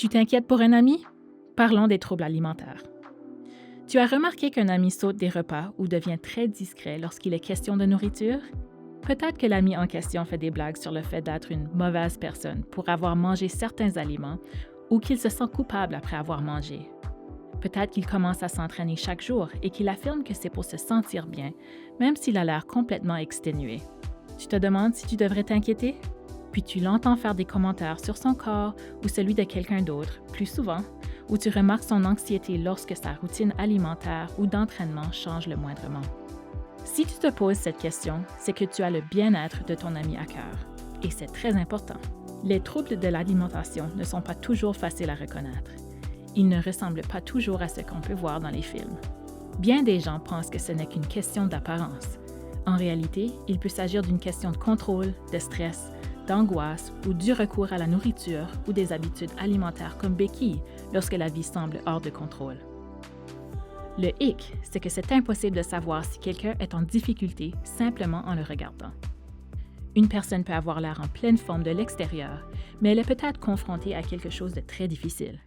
Tu t'inquiètes pour un ami? Parlons des troubles alimentaires. Tu as remarqué qu'un ami saute des repas ou devient très discret lorsqu'il est question de nourriture? Peut-être que l'ami en question fait des blagues sur le fait d'être une mauvaise personne pour avoir mangé certains aliments ou qu'il se sent coupable après avoir mangé. Peut-être qu'il commence à s'entraîner chaque jour et qu'il affirme que c'est pour se sentir bien, même s'il a l'air complètement exténué. Tu te demandes si tu devrais t'inquiéter? Puis tu l'entends faire des commentaires sur son corps ou celui de quelqu'un d'autre, plus souvent, ou tu remarques son anxiété lorsque sa routine alimentaire ou d'entraînement change le moindrement. Si tu te poses cette question, c'est que tu as le bien-être de ton ami à cœur. Et c'est très important. Les troubles de l'alimentation ne sont pas toujours faciles à reconnaître. Ils ne ressemblent pas toujours à ce qu'on peut voir dans les films. Bien des gens pensent que ce n'est qu'une question d'apparence. En réalité, il peut s'agir d'une question de contrôle, de stress, d'angoisse ou du recours à la nourriture ou des habitudes alimentaires comme béquille lorsque la vie semble hors de contrôle. Le hic, c'est que c'est impossible de savoir si quelqu'un est en difficulté simplement en le regardant. Une personne peut avoir l'air en pleine forme de l'extérieur, mais elle est peut-être confrontée à quelque chose de très difficile.